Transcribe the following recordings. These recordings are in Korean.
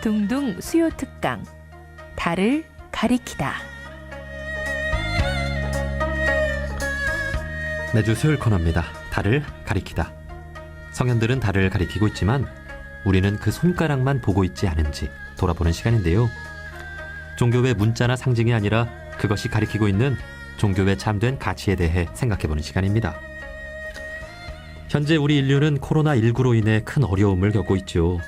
둥둥 수요 특강 달을 가리키다. 매주 수요일 코너입니다. 달을 가리키다. 성현들은 달을 가리키고 있지만 우리는 그 손가락만 보고 있지 않은지 돌아보는 시간인데요. 종교의 문자나 상징이 아니라 그것이 가리키고 있는 종교의 참된 가치에 대해 생각해보는 시간입니다. 현재 우리 인류는 코로나19로 인해 큰 어려움을 겪고 있죠.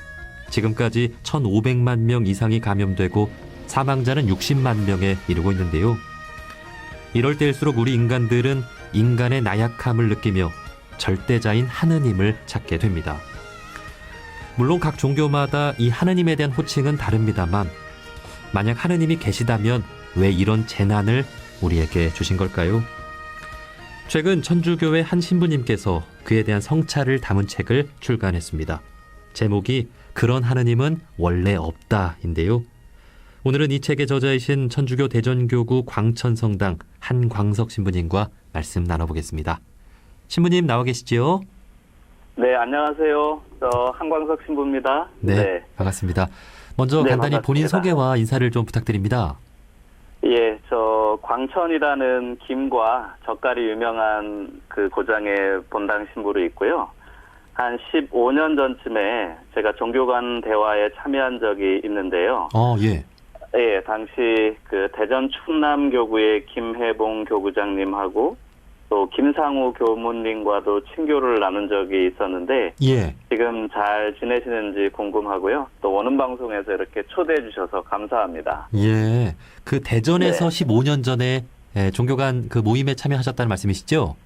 지금까지 1,500만 명 이상이 감염되고 사망자는 60만 명에 이르고 있는데요. 이럴 때일수록 우리 인간들은 인간의 나약함을 느끼며 절대자인 하느님을 찾게 됩니다. 물론 각 종교마다 이 하느님에 대한 호칭은 다릅니다만 만약 하느님이 계시다면 왜 이런 재난을 우리에게 주신 걸까요? 최근 천주교의 한 신부님께서 그에 대한 성찰을 담은 책을 출간했습니다. 제목이 그런 하느님은 원래 없다인데요. 오늘은 이 책의 저자이신 천주교 대전교구 광천성당 한광석 신부님과 말씀 나눠보겠습니다. 신부님 나와 계시지요? 네, 안녕하세요. 저 한광석 신부입니다. 네, 반갑습니다. 먼저 간단히 반갑습니다. 본인 소개와 인사를 좀 부탁드립니다. 예, 저 광천이라는 김과 젓갈이 유명한 그 고장의 본당 신부로 있고요. 한 15년 전쯤에 제가 종교간 대화에 참여한 적이 있는데요. 예. 예, 당시 그 대전 충남교구의 김혜봉 교구장님하고 또 김상우 교무님과도 친교를 나눈 적이 있었는데 예. 지금 잘 지내시는지 궁금하고요. 또 원음 방송에서 이렇게 초대해 주셔서 감사합니다. 예. 그 대전에서 네. 15년 전에 종교간 그 모임에 참여하셨다는 말씀이시죠?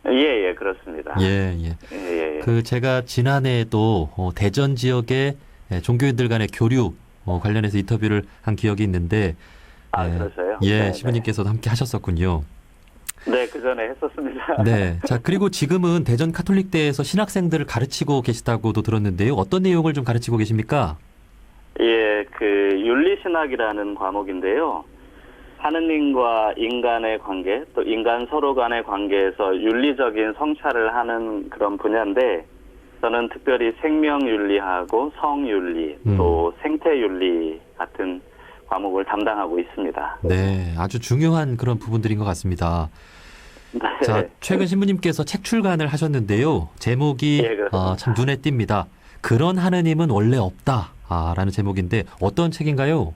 예, 그렇습니다. 예. 예. 그 제가 지난해에도 대전 지역의 종교인들 간의 교류 관련해서 인터뷰를 한 기억이 있는데 그러셔요? 예, 네, 신부님께서도 함께 하셨었군요. 네, 그 전에 했었습니다. 네. 자, 그리고 지금은 대전 카톨릭대에서 신학생들을 가르치고 계시다고도 들었는데요. 어떤 내용을 좀 가르치고 계십니까? 예, 그 윤리신학이라는 과목인데요. 하느님과 인간의 관계, 또 인간 서로 간의 관계에서 윤리적인 성찰을 하는 그런 분야인데 저는 특별히 생명윤리하고 성윤리, 또 생태윤리 같은 과목을 담당하고 있습니다. 네, 아주 중요한 그런 부분들인 것 같습니다. 네. 자, 최근 신부님께서 책 출간을 하셨는데요. 제목이 예, 그렇습니다. 참 눈에 띕니다. 그런 하느님은 원래 없다. 라는 제목인데 어떤 책인가요?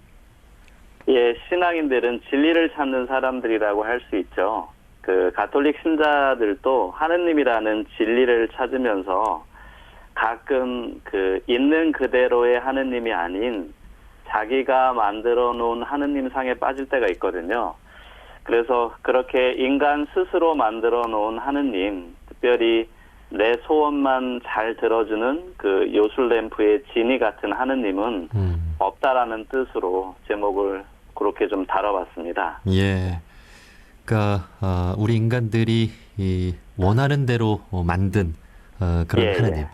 예, 신앙인들은 진리를 찾는 사람들이라고 할 수 있죠. 그 가톨릭 신자들도 하느님이라는 진리를 찾으면서 가끔 그 있는 그대로의 하느님이 아닌 자기가 만들어 놓은 하느님 상에 빠질 때가 있거든요. 그래서 그렇게 인간 스스로 만들어 놓은 하느님, 특별히 내 소원만 잘 들어주는 그 요술램프의 지니 같은 하느님은 없다라는 뜻으로 제목을 그렇게 좀 다뤄봤습니다. 예. 그러니까 우리 인간들이 원하는 대로 만든 그런 하느님.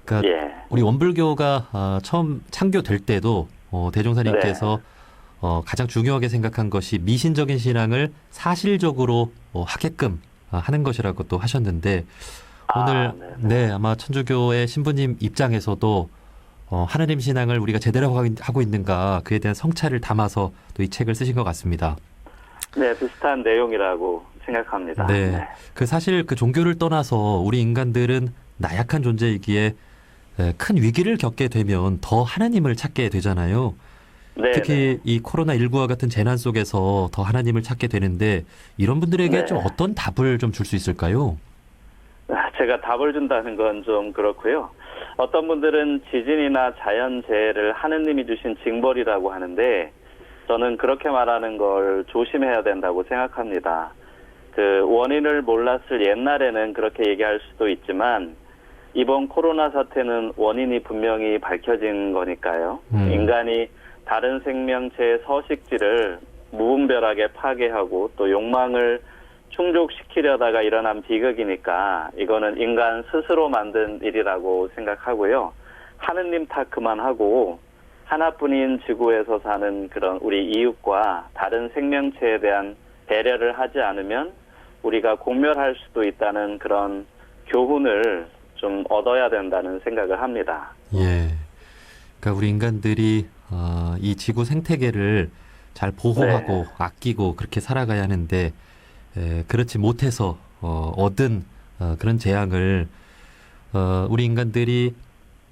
그러니까 우리 원불교가 처음 창교될 때도 대종사님께서 가장 중요하게 생각한 것이 미신적인 신앙을 사실적으로 하게끔 하는 것이라고 또 하셨는데 오늘 아마 천주교의 신부님 입장에서도 하느님 신앙을 우리가 제대로 하고 있는가 그에 대한 성찰을 담아서 또 이 책을 쓰신 것 같습니다. 네, 비슷한 내용이라고 생각합니다. 네. 그 사실 그 종교를 떠나서 우리 인간들은 나약한 존재이기에 큰 위기를 겪게 되면 더 하나님을 찾게 되잖아요. 네, 특히 이 코로나19와 같은 재난 속에서 더 하나님을 찾게 되는데 이런 분들에게 좀 어떤 답을 좀 줄 수 있을까요? 제가 답을 준다는 건 좀 그렇고요. 어떤 분들은 지진이나 자연재해를 하느님이 주신 징벌이라고 하는데 저는 그렇게 말하는 걸 조심해야 된다고 생각합니다. 그 원인을 몰랐을 옛날에는 그렇게 얘기할 수도 있지만 이번 코로나 사태는 원인이 분명히 밝혀진 거니까요. 인간이 다른 생명체의 서식지를 무분별하게 파괴하고 또 욕망을 충족시키려다가 일어난 비극이니까 이거는 인간 스스로 만든 일이라고 생각하고요. 하느님 탓 그만하고 하나뿐인 지구에서 사는 그런 우리 이웃과 다른 생명체에 대한 배려를 하지 않으면 우리가 공멸할 수도 있다는 그런 교훈을 좀 얻어야 된다는 생각을 합니다. 예. 그러니까 우리 인간들이 이 지구 생태계를 잘 보호하고 아끼고 그렇게 살아가야 하는데 그렇지 못해서 얻은 그런 재앙을 우리 인간들이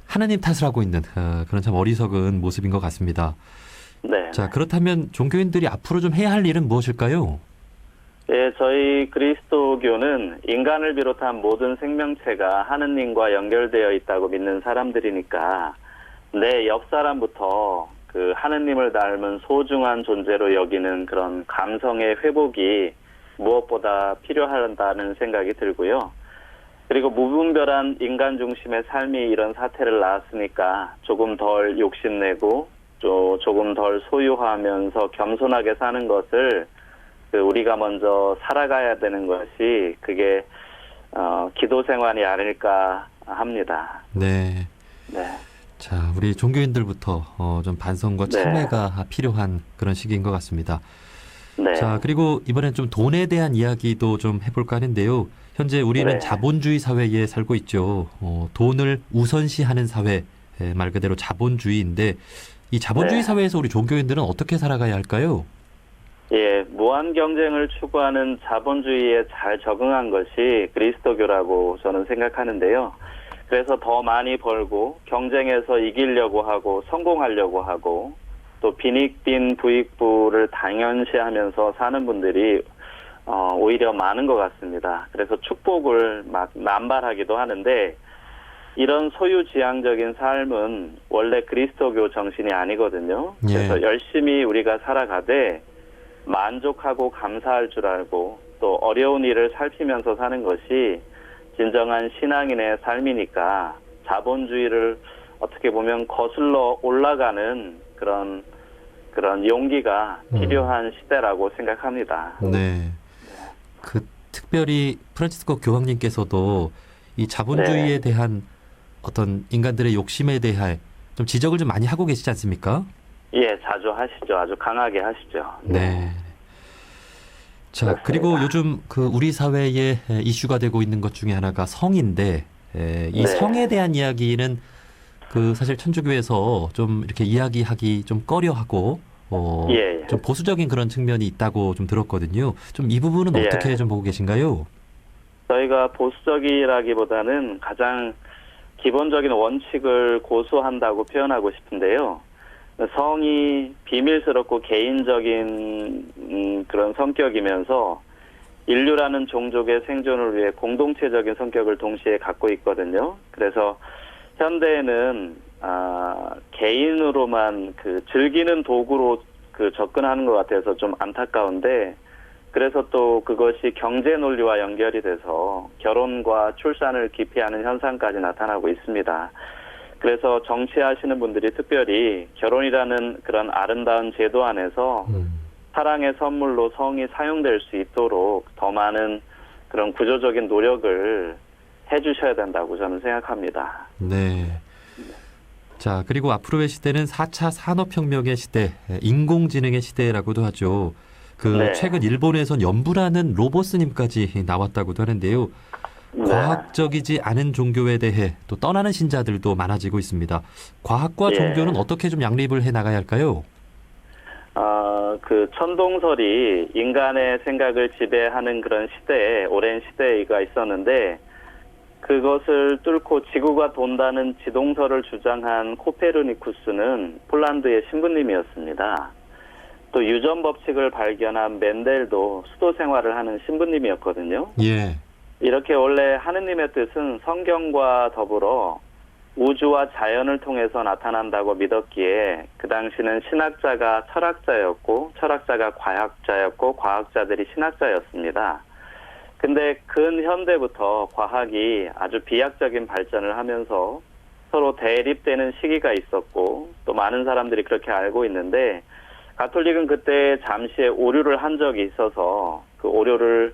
하나님 탓을 하고 있는 그런 참 어리석은 모습인 것 같습니다. 네. 자, 그렇다면 종교인들이 앞으로 좀 해야 할 일은 무엇일까요? 예, 저희 그리스도교는 인간을 비롯한 모든 생명체가 하느님과 연결되어 있다고 믿는 사람들이니까 내 옆 사람부터 그 하느님을 닮은 소중한 존재로 여기는 그런 감성의 회복이 무엇보다 필요하다는 생각이 들고요. 그리고 무분별한 인간 중심의 삶이 이런 사태를 낳았으니까 조금 덜 욕심내고 조금 덜 소유하면서 겸손하게 사는 것을 우리가 먼저 살아가야 되는 것이 그게 기도 생활이 아닐까 합니다. 네. 네. 자, 우리 종교인들부터 좀 반성과 참회가 필요한 그런 시기인 것 같습니다. 네. 자, 그리고 이번엔 좀 돈에 대한 이야기도 좀 해볼까 하는데요. 현재 우리는 자본주의 사회에 살고 있죠. 돈을 우선시하는 사회, 말 그대로 자본주의인데 이 자본주의 사회에서 우리 종교인들은 어떻게 살아가야 할까요? 예, 무한 경쟁을 추구하는 자본주의에 잘 적응한 것이 그리스도교라고 저는 생각하는데요. 그래서 더 많이 벌고 경쟁에서 이기려고 하고 성공하려고 하고 또 빈익빈 부익부를 당연시하면서 사는 분들이 오히려 많은 것 같습니다. 그래서 축복을 막 남발하기도 하는데 이런 소유지향적인 삶은 원래 그리스도교 정신이 아니거든요. 그래서 열심히 우리가 살아가되 만족하고 감사할 줄 알고 또 어려운 일을 살피면서 사는 것이 진정한 신앙인의 삶이니까 자본주의를 어떻게 보면 거슬러 올라가는 그런 용기가 필요한 시대라고 생각합니다. 네. 특별히 프란치스코 교황님께서도 이 자본주의에 대한 어떤 인간들의 욕심에 대해 좀 지적을 좀 많이 하고 계시지 않습니까? 예, 자주 하시죠. 아주 강하게 하시죠. 네. 자, 그렇습니다. 그리고 요즘 우리 사회에 이슈가 되고 있는 것 중에 하나가 성인데 이 성에 대한 이야기는 사실 천주교에서 좀 이렇게 이야기하기 좀 꺼려하고 좀 보수적인 그런 측면이 있다고 좀 들었거든요. 좀 이 부분은 어떻게 좀 보고 계신가요? 저희가 보수적이라기보다는 가장 기본적인 원칙을 고수한다고 표현하고 싶은데요. 성이 비밀스럽고 개인적인 그런 성격이면서 인류라는 종족의 생존을 위해 공동체적인 성격을 동시에 갖고 있거든요. 그래서 현대에는 개인으로만 즐기는 도구로 접근하는 것 같아서 좀 안타까운데, 그래서 또 그것이 경제 논리와 연결이 돼서 결혼과 출산을 기피하는 현상까지 나타나고 있습니다. 그래서 정치하시는 분들이 특별히 결혼이라는 그런 아름다운 제도 안에서 사랑의 선물로 성이 사용될 수 있도록 더 많은 그런 구조적인 노력을 해주셔야 된다고 저는 생각합니다. 네. 자, 그리고 앞으로의 시대는 4차 산업혁명의 시대, 인공지능의 시대라고도 하죠. 최근 일본에선 연부라는 로보스님까지 나왔다고도 하는데요. 과학적이지 않은 종교에 대해 또 떠나는 신자들도 많아지고 있습니다. 과학과 종교는 어떻게 좀 양립을 해 나가야 할까요? 천동설이 인간의 생각을 지배하는 그런 시대에, 오랜 시대가 있었는데, 그것을 뚫고 지구가 돈다는 지동설을 주장한 코페르니쿠스는 폴란드의 신부님이었습니다. 또 유전 법칙을 발견한 멘델도 수도 생활을 하는 신부님이었거든요. 예. 이렇게 원래 하느님의 뜻은 성경과 더불어 우주와 자연을 통해서 나타난다고 믿었기에 그 당시는 신학자가 철학자였고 철학자가 과학자였고 과학자들이 신학자였습니다. 근데 근현대부터 과학이 아주 비약적인 발전을 하면서 서로 대립되는 시기가 있었고 또 많은 사람들이 그렇게 알고 있는데, 가톨릭은 그때 잠시의 오류를 한 적이 있어서 그 오류를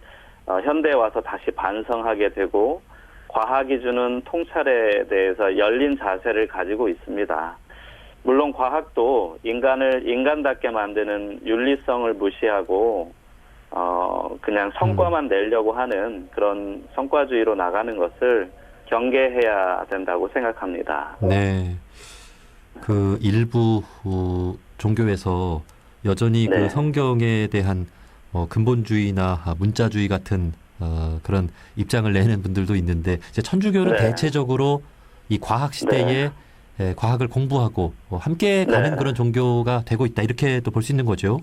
현대에 와서 다시 반성하게 되고 과학이 주는 통찰에 대해서 열린 자세를 가지고 있습니다. 물론 과학도 인간을 인간답게 만드는 윤리성을 무시하고 그냥 성과만 내려고 하는 그런 성과주의로 나가는 것을 경계해야 된다고 생각합니다. 네. 그 일부 종교에서 여전히 네. 그 성경에 대한 근본주의나 문자주의 같은 그런 입장을 내는 분들도 있는데 이제 천주교는 네. 대체적으로 이 과학 시대에 과학을 공부하고 함께 가는 네. 그런 종교가 되고 있다 이렇게 또 볼 수 있는 거죠.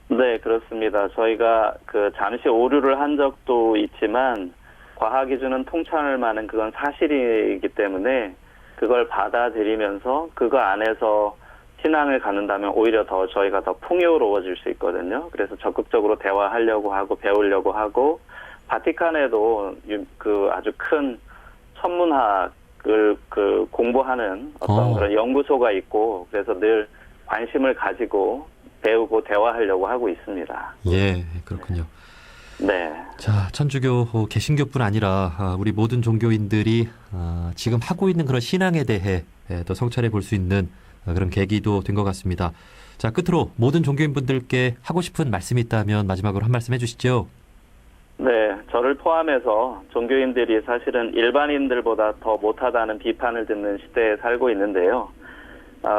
네, 그렇습니다. 저희가 그 잠시 오류를 한 적도 있지만 과학이 주는 통찰을 많은 그건 사실이기 때문에 그걸 받아들이면서 그거 안에서 신앙을 갖는다면 오히려 더 저희가 더 풍요로워질 수 있거든요. 그래서 적극적으로 대화하려고 하고 배우려고 하고 바티칸에도 그 아주 큰 천문학을 그 공부하는 어떤 그런 연구소가 있고 그래서 늘 관심을 가지고 배우고 대화하려고 하고 있습니다. 예, 그렇군요. 네. 자, 천주교, 개신교뿐 아니라 우리 모든 종교인들이 지금 하고 있는 그런 신앙에 대해 또 성찰해 볼 수 있는 그런 계기도 된 것 같습니다. 자, 끝으로 모든 종교인분들께 하고 싶은 말씀이 있다면 마지막으로 한 말씀 해주시죠. 네, 저를 포함해서 종교인들이 사실은 일반인들보다 더 못하다는 비판을 듣는 시대에 살고 있는데요.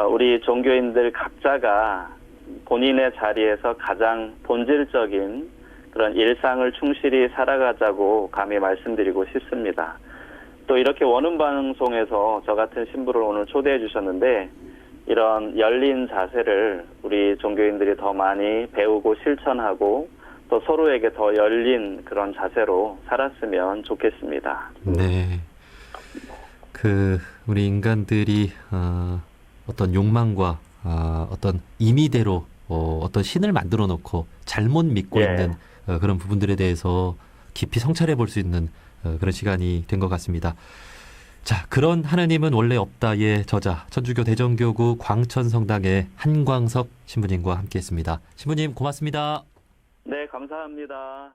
우리 종교인들 각자가 본인의 자리에서 가장 본질적인 그런 일상을 충실히 살아가자고 감히 말씀드리고 싶습니다. 또 이렇게 원음 방송에서 저 같은 신부를 오늘 초대해 주셨는데 이런 열린 자세를 우리 종교인들이 더 많이 배우고 실천하고 또 서로에게 더 열린 그런 자세로 살았으면 좋겠습니다. 네. 우리 인간들이 어떤 욕망과 어떤 임의대로 어떤 신을 만들어 놓고 잘못 믿고 예. 있는 그런 부분들에 대해서 깊이 성찰해 볼 수 있는 그런 시간이 된 것 같습니다. 자, 그런 하나님은 원래 없다의 저자 천주교 대정교구 광천성당의 한광섭 신부님과 함께했습니다. 신부님 고맙습니다. 네, 감사합니다.